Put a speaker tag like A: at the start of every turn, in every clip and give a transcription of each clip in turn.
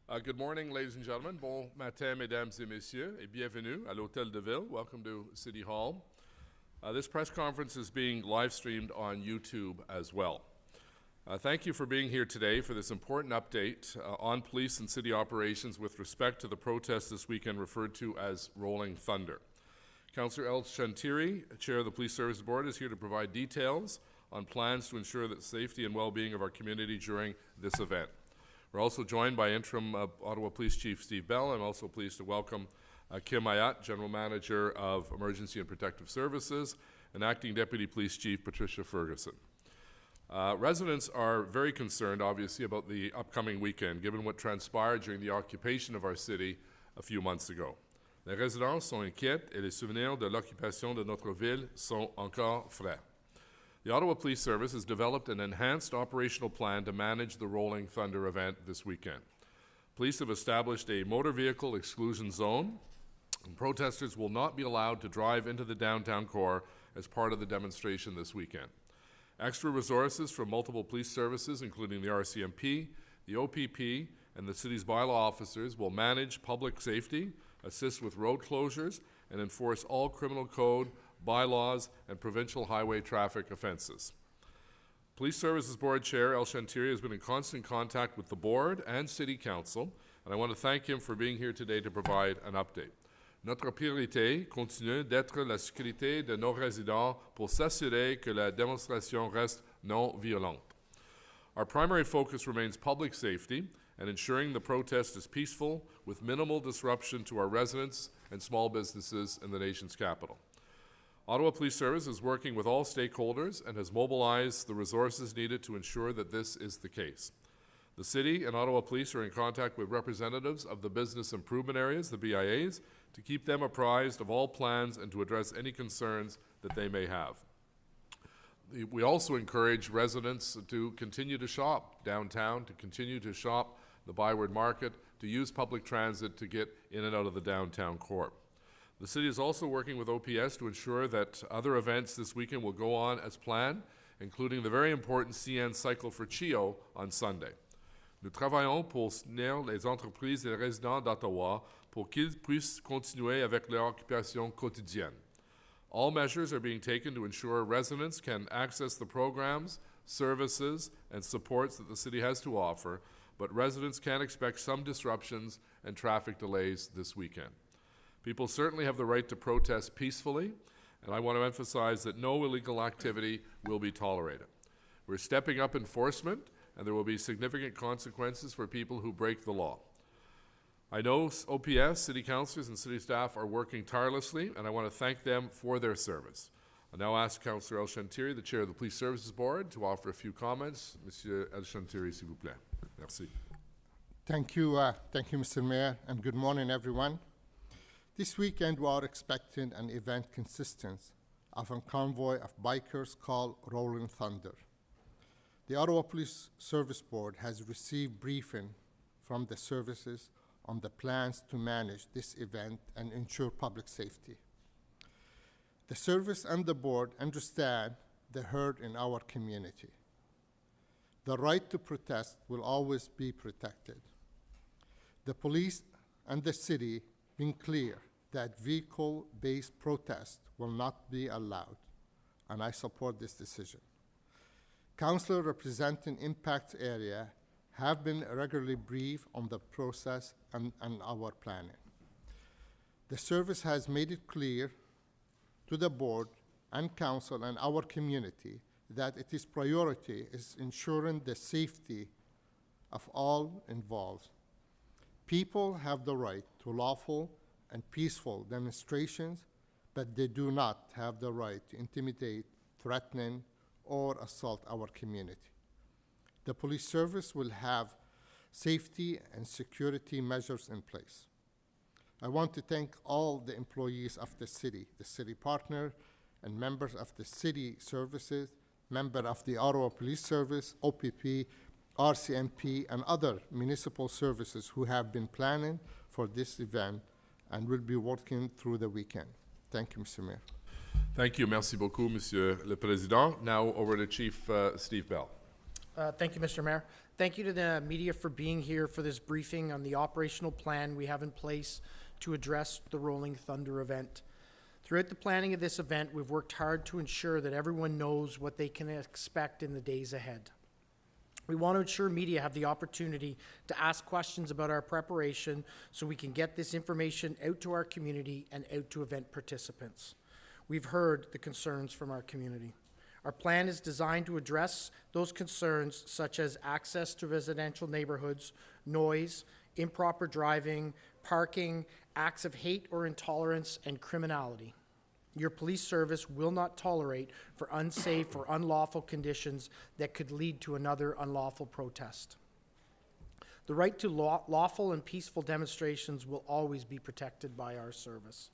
A: Good morning, ladies and gentlemen. Bon matin, mesdames et messieurs, et bienvenue à l'Hôtel de Ville. Welcome to City Hall. This press conference is being live streamed on YouTube as well. Thank you for being here today for this important update on police and city operations with respect to the protest this weekend referred to as Rolling Thunder. Councillor El Shantiri, Chair of the Police Services Board, is here to provide details on plans to ensure the safety and well-being of our community during this event. We're also joined by Interim Ottawa Police Chief Steve Bell. I'm also pleased to welcome Kim Ayat, General Manager of Emergency and Protective Services, and Acting Deputy Police Chief Patricia Ferguson. Residents are very concerned, obviously, about the upcoming weekend, given what transpired during the occupation of our city a few months ago. Les résidents sont inquiets et les souvenirs de l'occupation de notre ville sont encore frais. The Ottawa Police Service has developed an enhanced operational plan to manage the Rolling Thunder event this weekend. Police have established a motor vehicle exclusion zone, and protesters will not be allowed to drive into the downtown core as part of the demonstration this weekend. Extra resources from multiple police services, including the RCMP, the OPP, and the city's bylaw officers will manage public safety, assist with road closures, and enforce all criminal code, bylaws, and provincial highway traffic offenses. Police Services Board Chair El Shantiri has been in constant contact with the Board and City Council, and I want to thank him for being here today to provide an update. Notre priorité continue d'être la sécurité de nos résidents pour s'assurer que la démonstration reste non violente. Our primary focus remains public safety and ensuring the protest is peaceful with minimal disruption to our residents and small businesses in the nation's capital. Ottawa Police Service is working with all stakeholders and has mobilized the resources needed to ensure that this is the case. The City and Ottawa Police are in contact with representatives of the business improvement areas, the BIAs, to keep them apprised of all plans and to address any concerns that they may have. We also encourage residents to continue to shop downtown, to continue to shop the Byward Market, to use public transit to get in and out of the downtown core. The City is also working with OPS to ensure that other events this weekend will go on as planned, including the very important CN Cycle for CHIO on Sunday. Nous travaillons pour soutenir les entreprises et les résidents d'Ottawa pour qu'ils puissent continuer avec leur occupation quotidienne. All measures are being taken to ensure residents can access the programs, services, and supports that the City has to offer, but residents can expect some disruptions and traffic delays this weekend. People certainly have the right to protest peacefully, and I want to emphasize that no illegal activity will be tolerated. We're stepping up enforcement, and there will be significant consequences for people who break the law. I know OPS, City Councillors, and City staff are working tirelessly, and I want to thank them for their service. I now ask Councillor El Shantiri, the Chair of the Police Services Board, to offer a few comments. Monsieur El Shantiri, s'il vous plaît. Merci.
B: Thank you, Mr. Mayor, and good morning, everyone. This weekend, we are expecting an event consistent of a convoy of bikers called Rolling Thunder. The Ottawa Police Service Board has received briefing from the services on the plans to manage this event and ensure public safety. The service and the board understand the hurt in our community. The right to protest will always be protected. The police and the city been clear that vehicle-based protest will not be allowed, and I support this decision. Councillors representing impact area have been regularly briefed on the process and our planning. The service has made it clear to the board and council and our community that its priority is ensuring the safety of all involved. People have the right to lawful and peaceful demonstrations, but they do not have the right to intimidate, threaten, or assault our community. The police service will have safety and security measures in place. I want to thank all the employees of the city partner, and members of the city services, members of the Ottawa Police Service, OPP, RCMP, and other municipal services who have been planning for this event and will be working through the weekend. Thank you, Mr. Mayor.
A: Thank you. Merci beaucoup, Monsieur le Président. Now over to Chief Steve Bell.
C: Thank you, Mr. Mayor. Thank you to the media for being here for this briefing on the operational plan we have in place to address the Rolling Thunder event. Throughout the planning of this event, we've worked hard to ensure that everyone knows what they can expect in the days ahead. We want to ensure media have the opportunity to ask questions about our preparation so we can get this information out to our community and out to event participants. We've heard the concerns from our community. Our plan is designed to address those concerns such as access to residential neighborhoods, noise, improper driving, parking, acts of hate or intolerance, and criminality. Your police service will not tolerate for unsafe or unlawful conditions that could lead to another unlawful protest. The right to lawful and peaceful demonstrations will always be protected by our service.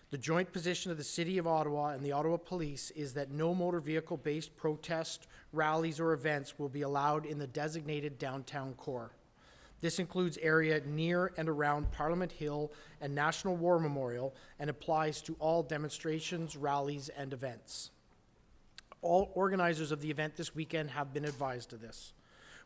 C: The joint position of the City of Ottawa and the Ottawa Police is that no motor vehicle-based protest, rallies, or events will be allowed in the designated downtown core. This includes area near and around Parliament Hill and National War Memorial and applies to all demonstrations, rallies, and events. All organizers of the event this weekend have been advised of this.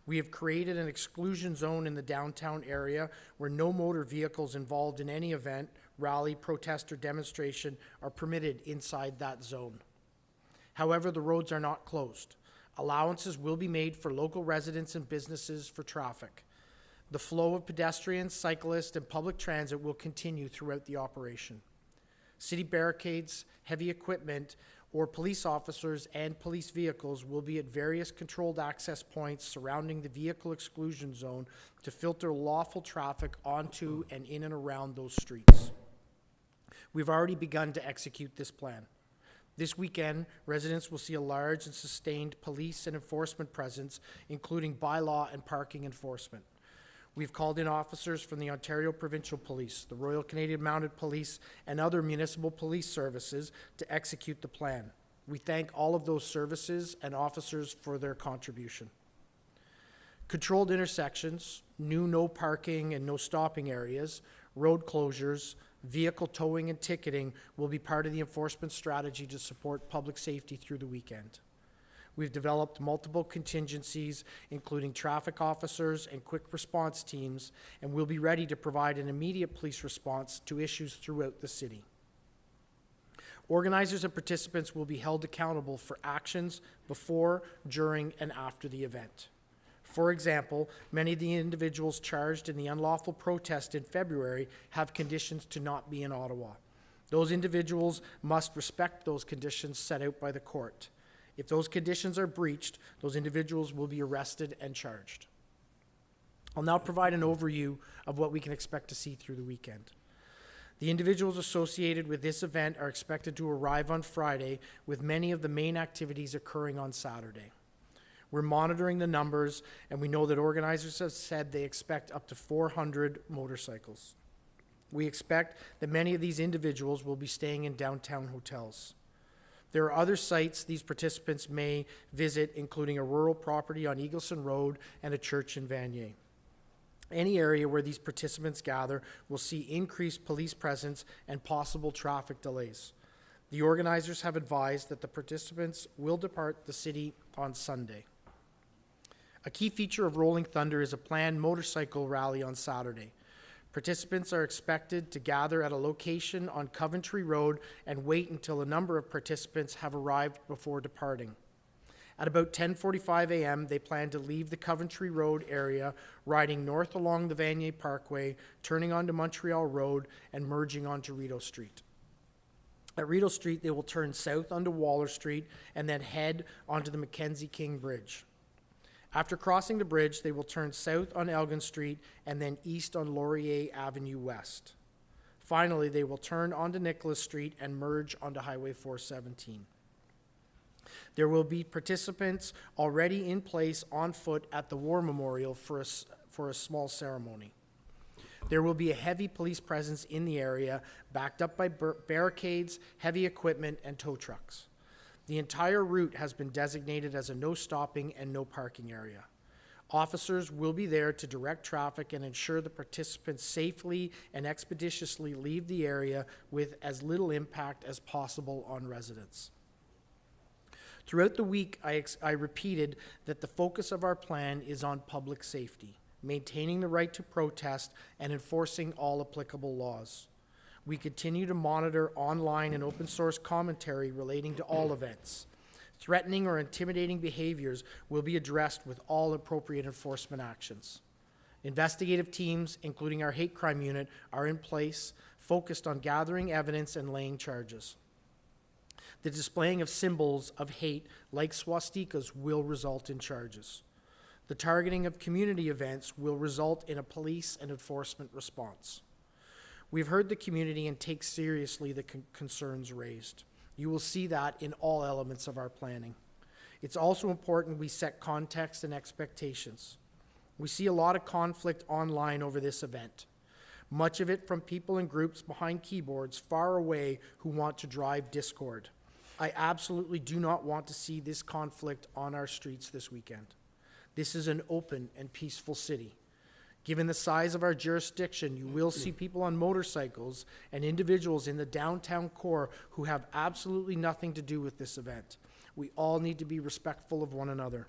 C: We have created an exclusion zone in the downtown area where no motor vehicles involved in any event, rally, protest, or demonstration are permitted inside that zone. However, the roads are not closed. Allowances will be made for local residents and businesses for traffic. The flow of pedestrians, cyclists, and public transit will continue throughout the operation. City barricades, heavy equipment, or police officers and police vehicles will be at various controlled access points surrounding the vehicle exclusion zone to filter lawful traffic onto and in and around those streets. We've already begun to execute this plan. This weekend, residents will see a large and sustained police and enforcement presence, including bylaw and parking enforcement. We've called in officers from the Ontario Provincial Police, the Royal Canadian Mounted Police, and other municipal police services to execute the plan. We thank all of those services and officers for their contribution. Controlled intersections, new no parking and no stopping areas, road closures, vehicle towing and ticketing will be part of the enforcement strategy to support public safety through the weekend. We've developed multiple contingencies, including traffic officers and quick response teams, and we'll be ready to provide an immediate police response to issues throughout the city. Organizers and participants will be held accountable for actions before, during, and after the event. For example, many of the individuals charged in the unlawful protest in February have conditions to not be in Ottawa. Those individuals must respect those conditions set out by the court. If those conditions are breached, those individuals will be arrested and charged. I'll now provide an overview of what we can expect to see through the weekend. The individuals associated with this event are expected to arrive on Friday, with many of the main activities occurring on Saturday. We're monitoring the numbers, and we know that organizers have said they expect up to 400 motorcycles. We expect that many of these individuals will be staying in downtown hotels. There are other sites these participants may visit, including a rural property on Eagleson Road and a church in Vanier. Any area where these participants gather will see increased police presence and possible traffic delays. The organizers have advised that the participants will depart the city on Sunday. A key feature of Rolling Thunder is a planned motorcycle rally on Saturday. Participants are expected to gather at a location on Coventry Road and wait until a number of participants have arrived before departing. At about 10:45 a.m., they plan to leave the Coventry Road area, riding north along the Vanier Parkway, turning onto Montreal Road, and merging onto Rideau Street. At Rideau Street, they will turn south onto Waller Street and then head onto the Mackenzie King Bridge. After crossing the bridge, they will turn south on Elgin Street and then east on Laurier Avenue West. Finally, they will turn onto Nicholas Street and merge onto Highway 417. There will be participants already in place on foot at the War Memorial for a small ceremony. There will be a heavy police presence in the area, backed up by barricades, heavy equipment, and tow trucks. The entire route has been designated as a no stopping and no parking area. Officers will be there to direct traffic and ensure the participants safely and expeditiously leave the area with as little impact as possible on residents. Throughout the week, I repeated that the focus of our plan is on public safety, maintaining the right to protest, and enforcing all applicable laws. We continue to monitor online and open source commentary relating to all events. Threatening or intimidating behaviors will be addressed with all appropriate enforcement actions. Investigative teams, including our hate crime unit, are in place, focused on gathering evidence and laying charges. The displaying of symbols of hate, like swastikas, will result in charges. The targeting of community events will result in a police and enforcement response. We've heard the community and take seriously the concerns raised. You will see that in all elements of our planning. It's also important we set context and expectations. We see a lot of conflict online over this event, much of it from people and groups behind keyboards far away who want to drive discord. I absolutely do not want to see this conflict on our streets this weekend. This is an open and peaceful city. Given the size of our jurisdiction, you will see people on motorcycles and individuals in the downtown core who have absolutely nothing to do with this event. We all need to be respectful of one another.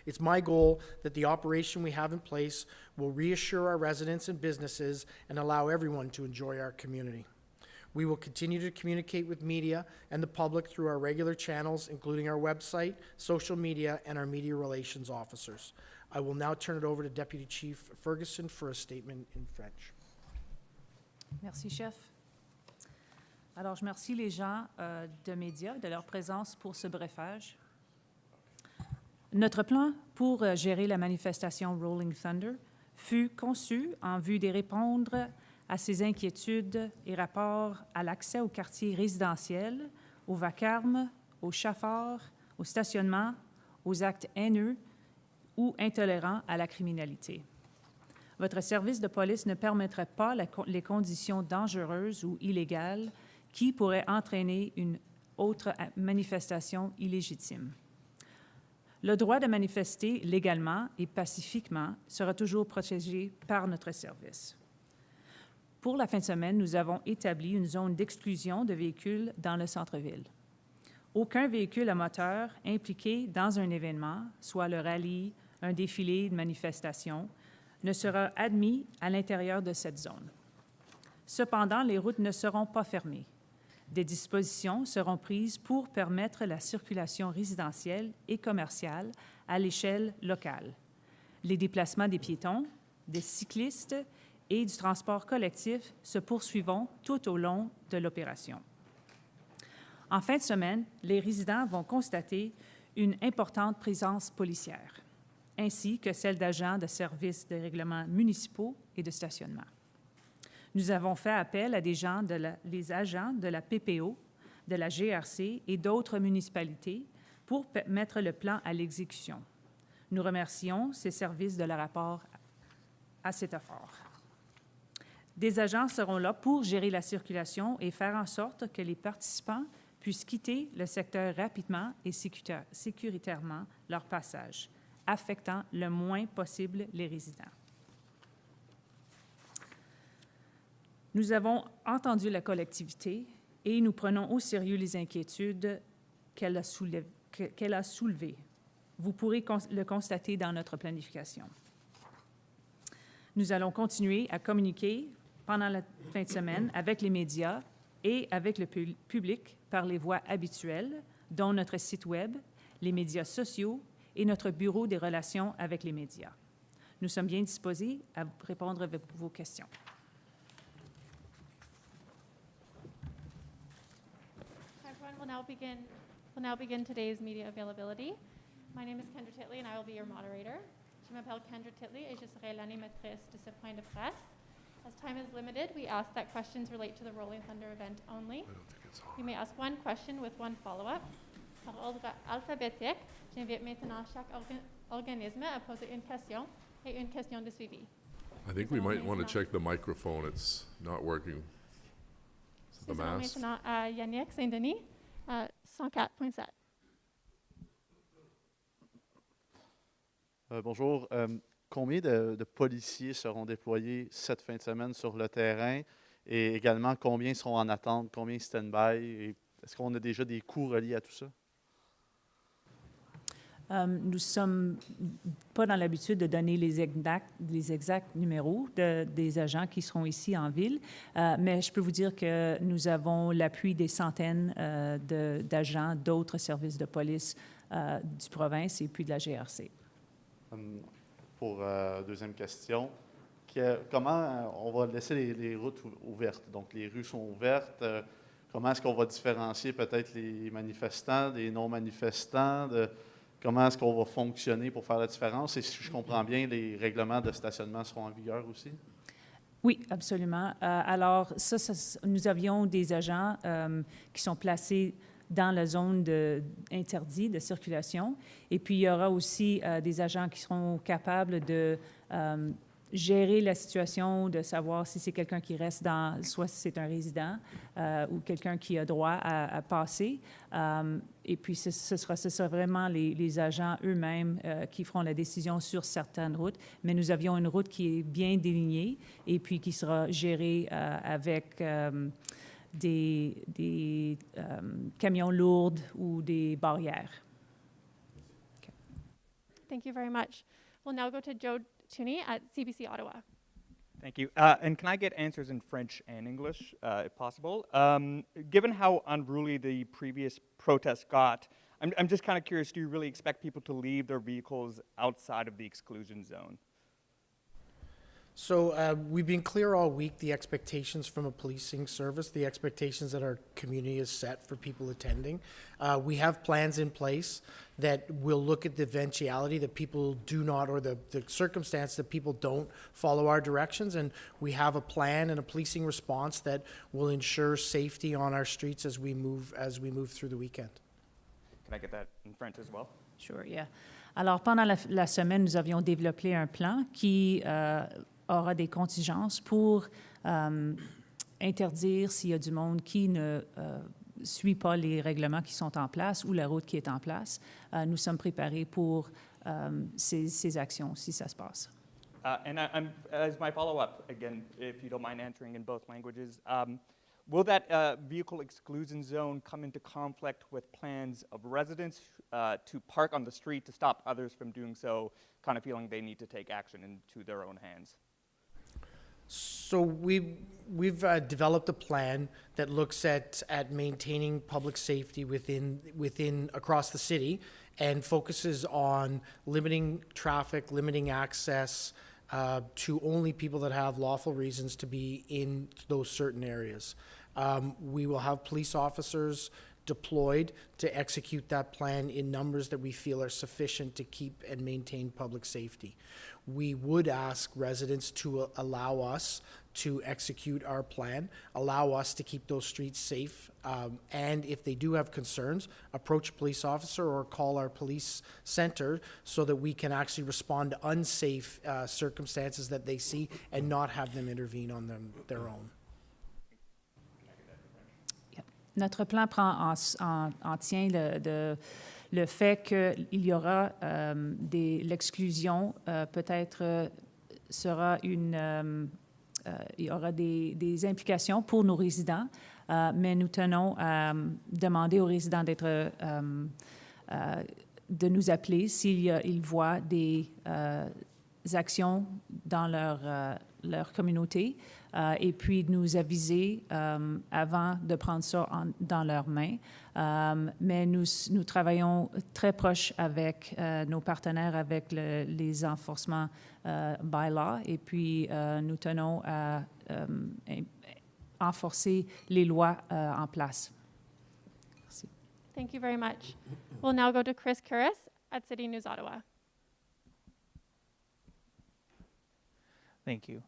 C: It's my goal that the operation we have in place will reassure our residents and businesses and allow everyone to enjoy our community. We will continue to communicate with media and the public through our regular channels, including our website, social media, and our media relations officers. I will now turn it over to Deputy Chief Ferguson for a statement in French.
D: Merci, chef. Alors, je remercie les gens de médias de leur présence pour ce brefage. Notre plan pour gérer la manifestation Rolling Thunder fut conçu en vue de répondre à ces inquiétudes et rapports à l'accès aux quartiers résidentiels, au vacarme, aux chafards, au stationnement, aux actes haineux ou intolérants à la criminalité. Votre service de police ne permettrait pas les conditions dangereuses ou illégales qui pourraient entraîner une autre manifestation illégitime. Le droit de manifester légalement et pacifiquement sera toujours protégé par notre service. Pour la fin de semaine, nous avons établi une zone d'exclusion de véhicules dans le centre-ville. Aucun véhicule à moteur impliqué dans un événement, soit le rallye, un défilé de manifestation, ne sera admis à l'intérieur de cette zone. Cependant, les routes ne seront pas fermées. Des dispositions seront prises pour permettre la circulation résidentielle et commerciale à l'échelle locale. Les déplacements des piétons, des cyclistes et du transport collectif se poursuivront tout au long de l'opération. En fin de semaine, les résidents vont constater une importante présence policière, ainsi que celle d'agents de services de règlement municipaux et de stationnement. Nous avons fait appel à les agents de la PPO, de la GRC et d'autres municipalités pour mettre le plan à l'exécution. Nous remercions ces services de leur rapport à cet effort. Des agents seront là pour gérer la circulation et faire en sorte que les participants puissent quitter le secteur rapidement et sécuritairement leur passage, affectant le moins possible les résidents. Nous avons entendu la collectivité et nous prenons au sérieux les inquiétudes qu'elle a soulevées. Vous pourrez le constater dans notre planification. Nous allons continuer à communiquer pendant la fin de semaine avec les médias et avec le public par les voies habituelles, dont notre site Web, les médias sociaux et notre bureau des relations avec les médias. Nous sommes bien disposés à répondre à vos questions.
E: We'll now begin today's media availability. My name is Kendra Titley and I will be your moderator. Je m'appelle Kendra Titley et je serai l'animatrice de ce point de presse. As time is limited, we ask that questions relate to the Rolling Thunder event only. You may ask one question with one follow-up. Par ordre alphabétique, j'invite maintenant chaque organisme à poser une question et une question de suivi.
A: I think we might want to check the microphone. It's not working. Is it the
E: Nous allons
A: mask?
E: maintenant à Yannick Saint-Denis, 104.7.
F: Bonjour. Combien de policiers seront déployés cette fin de semaine sur le terrain et également combien seront en attente, combien stand-by? Est-ce qu'on a déjà des coûts reliés à tout ça?
D: Nous sommes pas dans l'habitude de donner les exacts numéros des agents qui seront ici en ville, mais je peux vous dire que nous avons l'appui des centaines d'agents d'autres services de police du province et puis de la GRC.
F: Pour deuxième question, comment on va laisser les routes ouvertes? Donc, les rues sont ouvertes. Comment est-ce qu'on va différencier peut-être les manifestants des non-manifestants? Comment est-ce qu'on va fonctionner pour faire la différence? Et si je comprends bien, les règlements de stationnement seront en vigueur aussi?
D: Oui, absolument. Alors, nous avions des agents qui sont placés dans la zone interdite de circulation. Et puis, il y aura aussi des agents qui seront capables de gérer la situation, de savoir si c'est quelqu'un qui reste soit si c'est un résident ou quelqu'un qui a droit à passer. Et puis, ce sera vraiment les agents eux-mêmes qui feront la décision sur certaines routes. Mais nous avions une route qui est bien délignée et puis qui sera gérée avec des camions lourds ou des barrières. Okay.
E: Thank you very much. We'll now go to Joe Tooney at CBC Ottawa.
G: Thank you. And can I get answers in French and English, if possible? Given how unruly the previous protests got, I'm just kind of curious, do you really expect people to leave their vehicles outside of the exclusion zone?
C: So we've been clear all week, the expectations from a policing service, the expectations that our community has set for people attending. We have plans in place that will look at the eventuality that people do not, or the circumstance that people don't follow our directions. And we have a plan and a policing response that will ensure safety on our streets as we move through the weekend.
G: Can I get that in French as well?
D: Sure, yeah. Alors, pendant la semaine, nous avions développé un plan qui aura des contingences pour interdire s'il y a du monde qui ne suit pas les règlements qui sont en place ou la route qui est en place. Nous sommes préparés pour ces actions si ça se passe.
G: And as my follow-up, again, if you don't mind answering in both languages, will that vehicle exclusion zone come into conflict with plans of residents to park on the street to stop others from doing so, kind of feeling they need to take action into their own hands?
C: So we've developed a plan that looks at maintaining public safety within across the city and focuses on limiting traffic, limiting access to only people that have lawful reasons to be in those certain areas. We will have police officers deployed to execute that plan in numbers that we feel are sufficient to keep and maintain public safety. We would ask residents to allow us to execute our plan, allow us to keep those streets safe, and if they do have concerns, approach a police officer or call our police center so that we can actually respond to unsafe circumstances that they see and not have them intervene on their own.
D: Notre plan prend en tient le fait qu'il y aura l'exclusion, peut-être sera il y aura des implications pour nos résidents, mais nous tenons à demander aux résidents de nous appeler s'ils voient des actions dans leur communauté et puis de nous aviser avant de prendre ça dans leurs mains. Mais nous travaillons très proche avec nos partenaires, avec les enforcements by-law, et puis nous tenons à enforcer les lois en place. Merci.
E: Thank you very much. We'll now go to Chris Curris at City News Ottawa.
H: Thank you.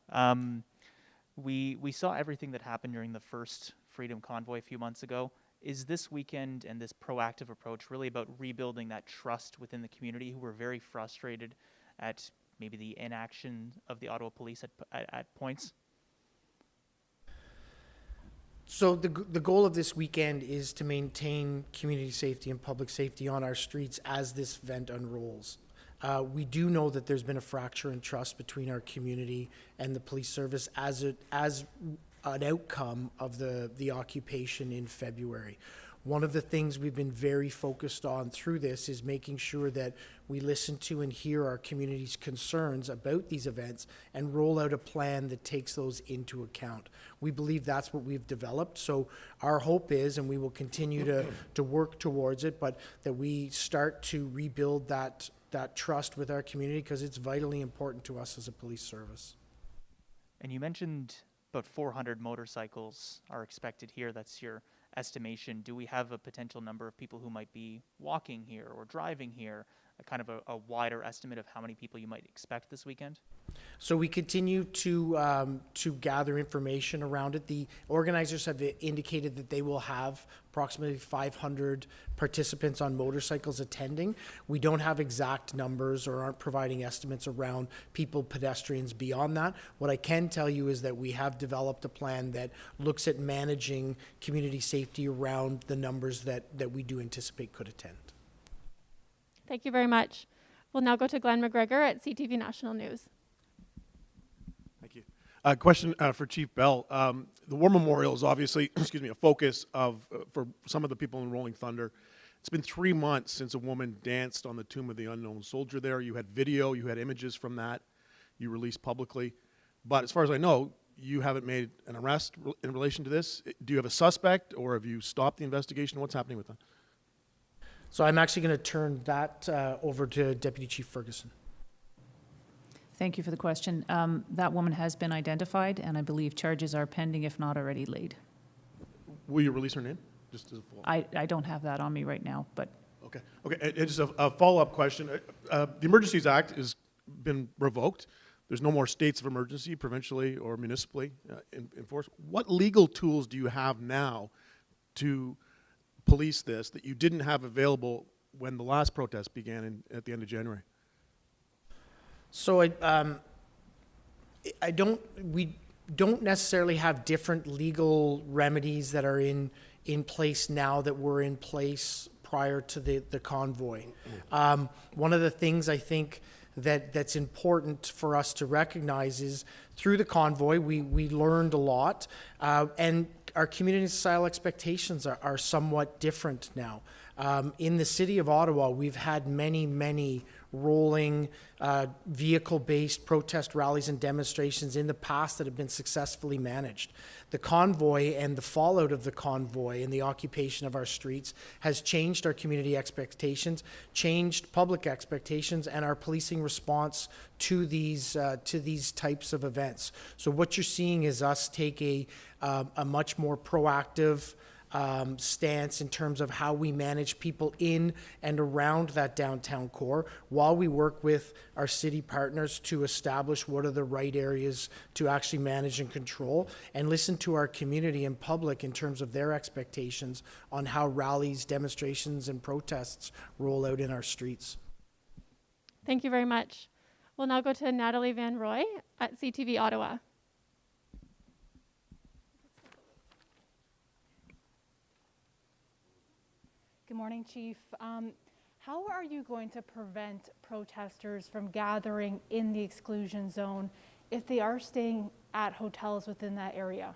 H: We saw everything that happened during the first Freedom Convoy a few months ago. Is this weekend and this proactive approach really about rebuilding that trust within the community who were very frustrated at maybe the inaction of the Ottawa police at points?
C: So the goal of this weekend is to maintain community safety and public safety on our streets as this event unrolls. We do know that there's been a fracture in trust between our community and the police service as an outcome of the occupation in February. One of the things we've been very focused on through this is making sure that we listen to and hear our community's concerns about these events and roll out a plan that takes those into account. We believe that's what we've developed. So our hope is, and we will continue to work towards it, but that we start to rebuild that trust with our community, because it's vitally important to us as a police service.
H: And you mentioned about 400 motorcycles are expected here. That's your estimation. Do we have a potential number of people who might be walking here or driving here? A kind of a wider estimate of how many people you might expect this weekend?
C: So we continue to gather information around it. The organizers have indicated that they will have approximately 500 participants on motorcycles attending. We don't have exact numbers or aren't providing estimates around people, pedestrians beyond that. What I can tell you is that we have developed a plan that looks at managing community safety around the numbers that we do anticipate could attend.
E: Thank you very much. We'll now go to Glenn McGregor at CTV National News.
I: Thank you. Question for Chief Bell. The War Memorial is obviously, excuse me, a focus of for some of the people in Rolling Thunder. It's been 3 months since a woman danced on the tomb of the unknown soldier there. You had video, you had images from that you released publicly. But as far as I know, you haven't made an arrest in relation to this. Do you have a suspect, or have you stopped the investigation? What's happening with that?
C: So I'm actually going to turn that over to Deputy Chief Ferguson.
D: Thank you for the question. That woman has been identified, and I believe charges are pending, if not already laid.
I: Will you release her name? Just as a follow-up.
D: I don't have that on me right now, but
I: Okay. Okay. And just a follow-up question. The Emergencies Act has been revoked. There's no more states of emergency, provincially or municipally enforced. What legal tools do you have now to police this that you didn't have available when the last protest began at the end of January?
C: So we don't necessarily have different legal remedies that are in place now that were in place prior to the convoy. One of the things I think that's important for us to recognize is through the convoy, we learned a lot, and our community style expectations are somewhat different now. In the city of Ottawa, we've had many rolling vehicle-based protest rallies and demonstrations in the past that have been successfully managed. The convoy and the fallout of the convoy and the occupation of our streets has changed our community expectations, changed public expectations, and our policing response to these types of events. So what you're seeing is us take a much more proactive stance in terms of how we manage people in and around that downtown core, while we work with our city partners to establish what are the right areas to actually manage and control, and listen to our community and public in terms of their expectations on how rallies, demonstrations, and protests roll out in our streets.
E: Thank you very much. We'll now go to Natalie Van Roy at CTV Ottawa.
J: Good morning, Chief. How are you going to prevent protesters from gathering in the exclusion zone if they are staying at hotels within that area?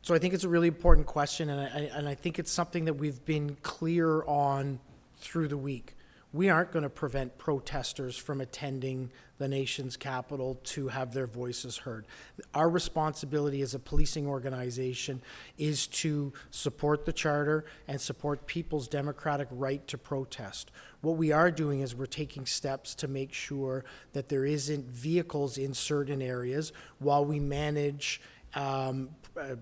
C: So I think it's a really important question, and I think it's something that we've been clear on through the week. We aren't going to prevent protesters from attending the nation's capital to have their voices heard. Our responsibility as a policing organization is to support the charter and support people's democratic right to protest. What we are doing is we're taking steps to make sure that there isn't vehicles in certain areas while we manage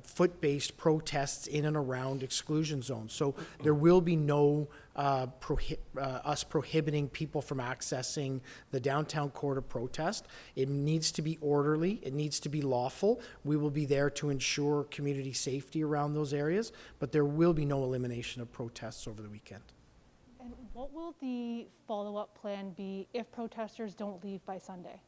C: foot-based protests in and around exclusion zones. So there will be no us prohibiting people from accessing the downtown core to protest. It needs to be orderly. It needs to be lawful. We will be there to ensure community safety around those areas, but there will be no elimination of protests over the weekend.
J: And what will the follow-up plan be if protesters don't leave by Sunday?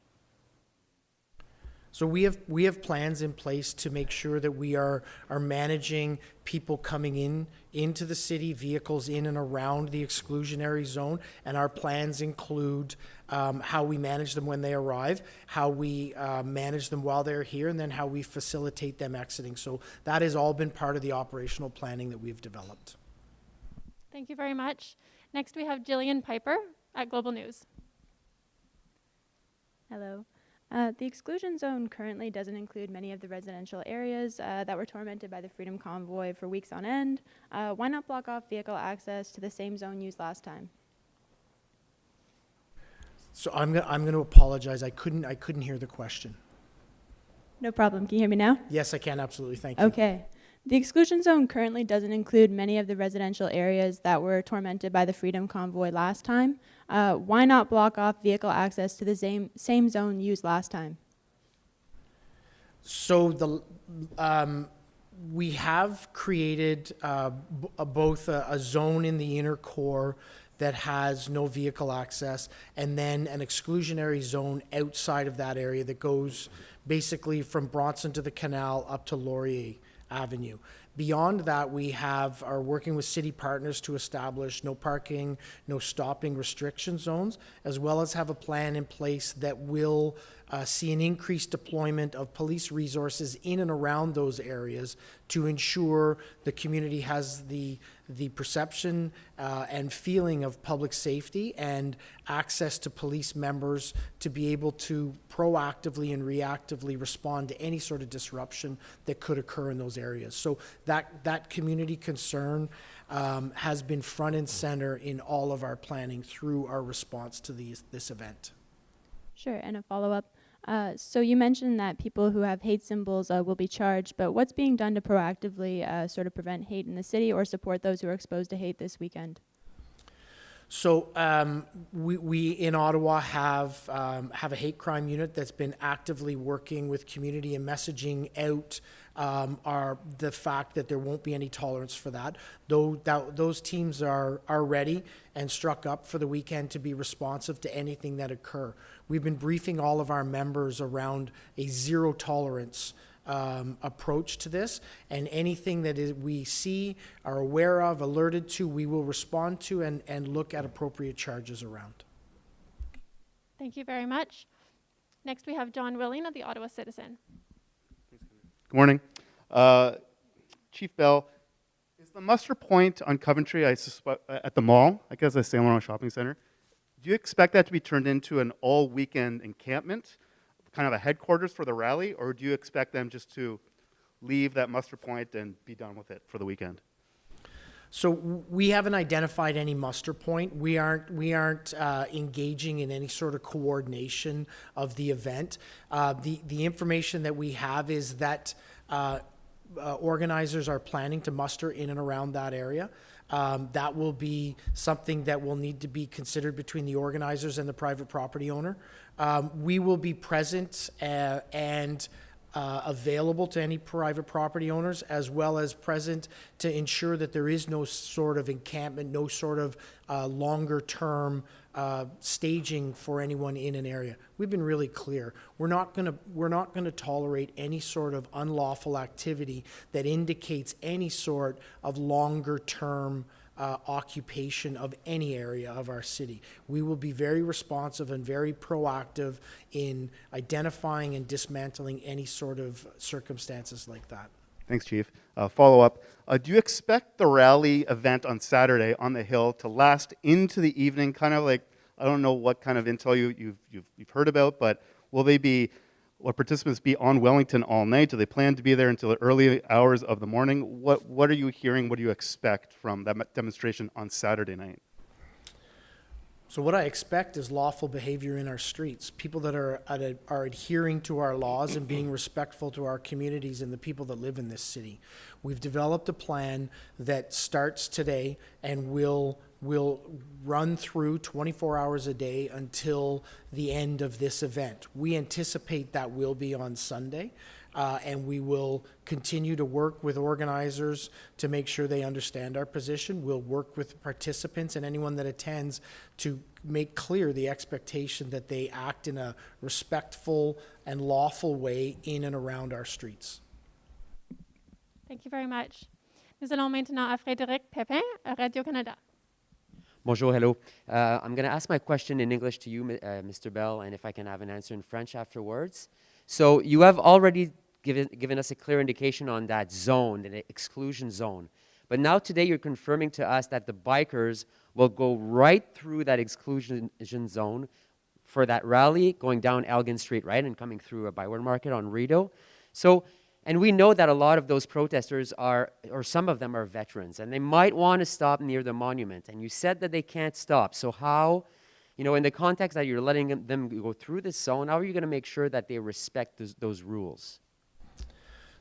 C: So we have plans in place to make sure that we are managing people coming into the city, vehicles in and around the exclusionary zone, and our plans include how we manage them when they arrive, how we manage them while they're here, and then how we facilitate them exiting. So that has all been part of the operational planning that we've developed.
E: Thank you very much. Next, we have Jillian Piper at Global News.
K: Hello. The exclusion zone currently doesn't include many of the residential areas that were tormented by the Freedom Convoy for weeks on end. Why not block off vehicle access to the same zone used last time?
C: So I'm going to apologize. I couldn't hear the question.
K: No problem. Can you hear me now?
C: Yes, I can, absolutely. Thank you.
K: Okay. The exclusion zone currently doesn't include many of the residential areas that were tormented by the Freedom Convoy last time. Why not block off vehicle access to the same zone used last time?
C: So we have created both a zone in the inner core that has no vehicle access, and then an exclusionary zone outside of that area that goes basically from Bronson to the canal up to Laurier Avenue. Beyond that, we are working with city partners to establish no parking, no stopping restriction zones, as well as have a plan in place that will see an increased deployment of police resources in and around those areas to ensure the community has the perception and feeling of public safety and access to police members to be able to proactively and reactively respond to any sort of disruption that could occur in those areas. So that community concern has been front and center in all of our planning through our response to this event.
K: Sure, and a follow-up. So you mentioned that people who have hate symbols will be charged, but what's being done to proactively sort of prevent hate in the city or support those who are exposed to hate this weekend?
C: So we in Ottawa have a hate crime unit that's been actively working with community and messaging out the fact that there won't be any tolerance for that. Those teams are ready and struck up for the weekend to be responsive to anything that occur. We've been briefing all of our members around a zero tolerance approach to this, and anything that we see, are aware of, alerted to, we will respond to and look at appropriate charges around.
E: Thank you very much. Next, we have John Willing of the Ottawa Citizen.
F: Good morning. Chief Bell, is the muster point on Coventry, I suspect, at the mall, I guess the Saint Laurent Shopping Center, do you expect that to be turned into an all-weekend encampment, kind of a headquarters for the rally, or do you expect them just to leave that muster point and be done with it for the weekend?
C: So we haven't identified any muster point. We aren't engaging in any sort of coordination of the event. The information that we have is that organizers are planning to muster in and around that area. That will be something that will need to be considered between the organizers and the private property owner. We will be present and available to any private property owners, as well as present to ensure that there is no sort of encampment, no sort of longer-term staging for anyone in an area. We've been really clear. We're not going to tolerate any sort of unlawful activity that indicates any sort of longer-term occupation of any area of our city. We will be very responsive and very proactive in identifying and dismantling any sort of circumstances like that.
F: Thanks, Chief. Follow-up. Do you expect the rally event on Saturday on the Hill to last into the evening? Kind of like, I don't know what kind of intel you've heard about, but will participants be on Wellington all night? Do they plan to be there until the early hours of the morning? What are you hearing? What do you expect from that demonstration on Saturday night?
C: So what I expect is lawful behavior in our streets, people that are adhering to our laws and being respectful to our communities and the people that live in this city. We've developed a plan that starts today and will run through 24 hours a day until the end of this event. We anticipate that will be on Sunday. And we will continue to work with organizers to make sure they understand our position. We'll work with participants and anyone that attends to make clear the expectation that they act in a respectful and lawful way in and around our streets.
E: Thank you very much. Nous allons maintenant à Frédéric Pépin, à Radio-Canada.
L: Bonjour, hello. I'm going to ask my question in English to you, Mr. Bell, and if I can have an answer in French afterwards. So you have already given us a clear indication on that zone, the exclusion zone. But now today you're confirming to us that the bikers will go right through that exclusion zone for that rally going down Elgin Street, right, and coming through a Byward Market on Rideau. So, and we know that a lot of those protesters are, or some of them are veterans, and they might want to stop near the monument. And you said that they can't stop. So how, you know, in the context that you're letting them go through this zone, how are you going to make sure that they respect those rules?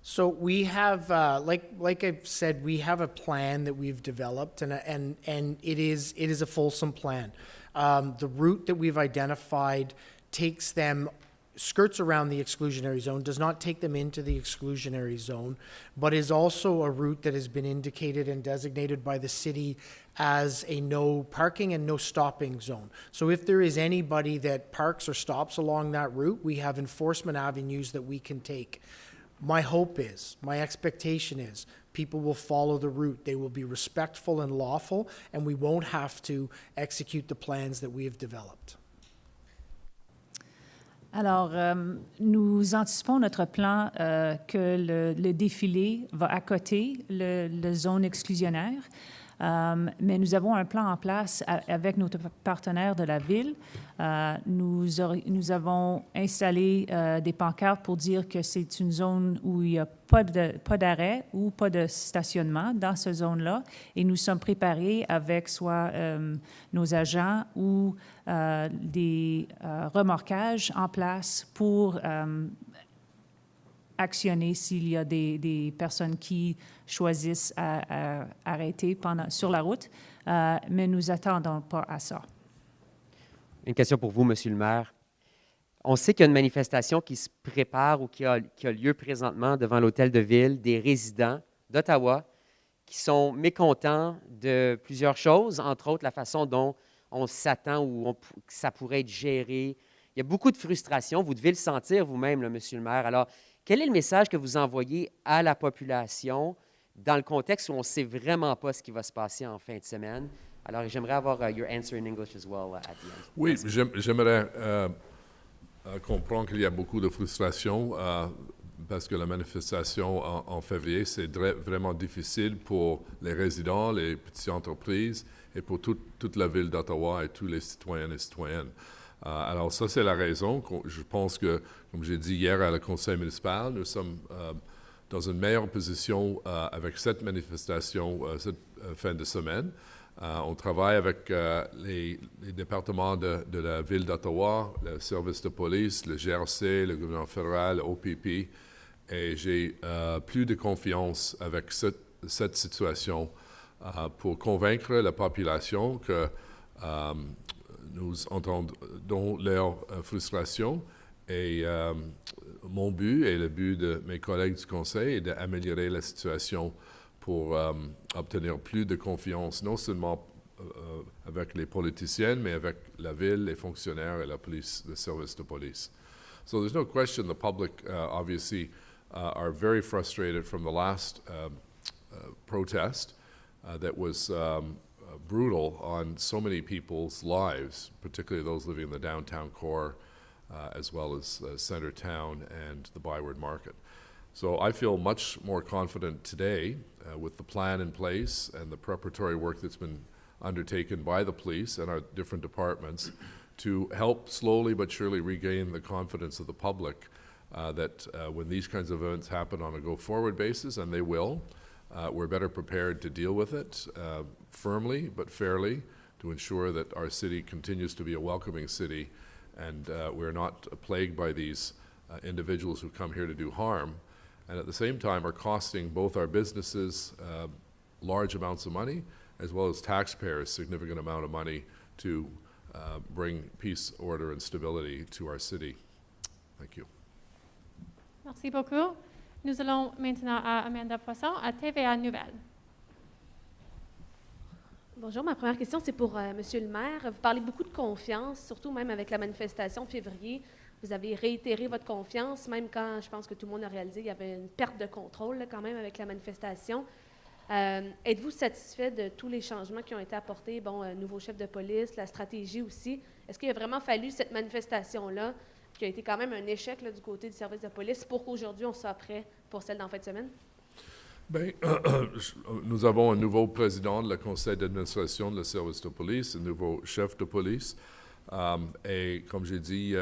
C: So we have, like I've said, we have a plan that we've developed, and it is a fulsome plan. The route that we've identified takes them, skirts around the exclusionary zone, does not take them into the exclusionary zone, but is also a route that has been indicated and designated by the city as a no parking and no stopping zone. So if there is anybody that parks or stops along that route, we have enforcement avenues that we can take. My hope is, my expectation is, people will follow the route. They will be respectful and lawful, and we won't have to execute the plans that we have developed.
D: Alors, nous anticipons notre plan que le défilé va accoter le zone exclusionnaire, mais nous avons un plan en place avec nos partenaires de la ville. Nous avons installé des pancartes pour dire que c'est une zone où il n'y a pas d'arrêt ou pas de stationnement dans cette zone-là, et nous sommes préparés avec soit nos agents ou des remorquages en place pour actionner s'il y a des personnes qui choisissent à arrêter sur la route, mais nous n'attendons pas à ça.
L: Une question pour vous, Monsieur le maire. On sait qu'il y a une manifestation qui se prépare ou qui a lieu présentement devant l'hôtel de ville, des résidents d'Ottawa qui sont mécontents de plusieurs choses, entre autres la façon dont on s'attend ou que ça pourrait être géré. Il y a beaucoup de frustration. Vous devez le sentir vous-même, Monsieur le maire. Alors, quel est le message que vous envoyez à la population dans le contexte où on ne sait vraiment pas ce qui va se passer en fin de semaine? Alors, j'aimerais avoir your answer in English as well at the end.
A: Oui, j'aimerais comprendre qu'il y a beaucoup de frustration parce que la manifestation en février, c'est vraiment difficile pour les résidents, les petites entreprises et pour toute la ville d'Ottawa et tous les citoyens et citoyennes. Alors ça, c'est la raison. Je pense que, comme j'ai dit hier à le conseil municipal, nous sommes dans une meilleure position avec cette manifestation cette fin de semaine. On travaille avec les départements de la ville d'Ottawa, le service de police, le GRC, le gouvernement fédéral, l'OPP, et j'ai plus de confiance avec cette situation pour convaincre la population que nous entendons leur frustration. Et mon but et le but de mes collègues du conseil est d'améliorer la situation pour obtenir plus de confiance, non seulement avec les politiciens, mais avec la ville, les fonctionnaires et la police, le service de police. So there's no question the public obviously are very frustrated from the last protest that was brutal on so many people's lives, particularly those living in the downtown core, as well as Centre Town and the Byward Market. So I feel much more confident today with the plan in place and the preparatory work that's been undertaken by the police and our different departments to help slowly but surely regain the confidence of the public that when these kinds of events happen on a go-forward basis, and they will, we're better prepared to deal with it firmly but fairly to ensure that our city continues to be a welcoming city and we're not plagued by these individuals who come here to do harm, and at the same time are costing both our businesses large amounts of money as well as taxpayers significant amount of money to bring peace, order, and stability to our city. Thank you.
E: Merci beaucoup. Nous allons maintenant à Amanda Poisson à TVA Nouvelles.
M: Bonjour, ma première question, c'est pour Monsieur le maire. Vous parlez beaucoup de confiance, surtout même avec la manifestation de février. Vous avez réitéré votre confiance, même quand je pense que tout le monde a réalisé qu'il y avait une perte de contrôle là, quand même avec la manifestation. Êtes-vous satisfait de tous les changements qui ont été apportés? Bon, nouveau chef de police, la stratégie aussi. Est-ce qu'il a vraiment fallu cette manifestation-là, qui a été quand même un échec là, du côté du service de police, pour qu'aujourd'hui on soit prêt pour celle d'en fin de semaine?
A: Bien, nous avons un nouveau président du conseil d'administration du service de police, un nouveau chef de police. Et comme j'ai dit,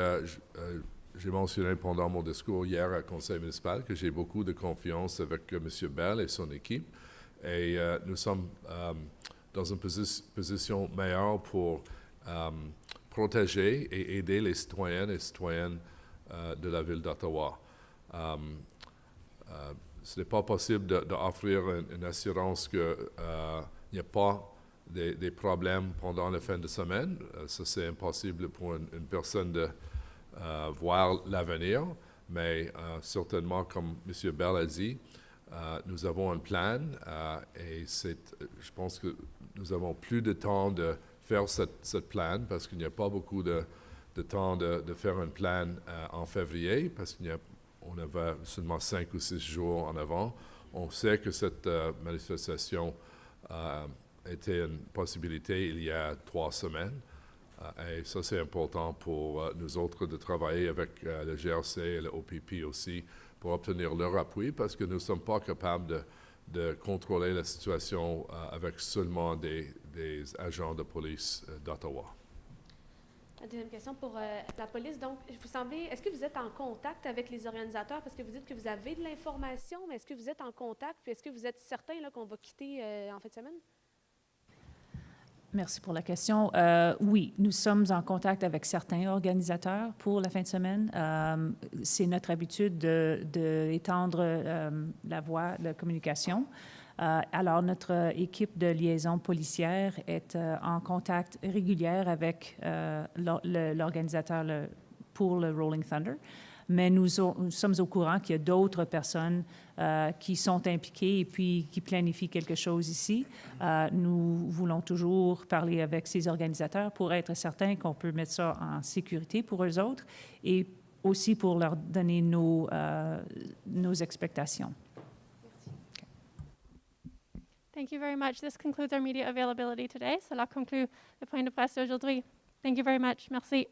A: j'ai mentionné pendant mon discours hier au conseil municipal que j'ai beaucoup de confiance avec M. Bell et son équipe. Et nous sommes dans une position meilleure pour protéger et aider les citoyennes et citoyennes de la ville d'Ottawa. Ce n'est pas possible d'offrir une assurance qu'il n'y a pas des problèmes pendant la fin de semaine. Ça, c'est impossible pour une personne de voir l'avenir, mais certainement, comme M. Bell a dit, nous avons un plan et je pense que nous avons plus de temps de faire cette plan parce qu'il n'y a pas beaucoup de temps de faire un plan en février parce qu'on avait seulement 5 ou 6 jours en avant. On sait que cette manifestation était une possibilité il y a 3 semaines. Et ça, c'est important pour nous autres de travailler avec le GRC et le OPP aussi pour obtenir leur appui parce que nous ne sommes pas capables de contrôler la situation avec seulement des agents de police d'Ottawa.
M: La deuxième question pour la police. Donc, est-ce que vous êtes en contact avec les organisateurs? Parce que vous dites que vous avez de l'information, mais est-ce que vous êtes en contact? Puis est-ce que vous êtes certain là, qu'on va quitter en fin de semaine?
D: Merci pour la question. Oui, nous sommes en contact avec certains organisateurs pour la fin de semaine. C'est notre habitude d'étendre la voie de communication. Alors, notre équipe de liaison policière est en contact régulier avec l'organisateur pour le Rolling Thunder. Mais nous sommes au courant qu'il y a d'autres personnes qui sont impliquées et puis qui planifient quelque chose ici. Nous voulons toujours parler avec ces organisateurs pour être certains qu'on peut mettre ça en sécurité pour eux autres et aussi pour leur donner nos expectations.
E: Thank you very much. This concludes our media availability today. Cela conclut le point de presse d'aujourd'hui. Thank you very much. Merci.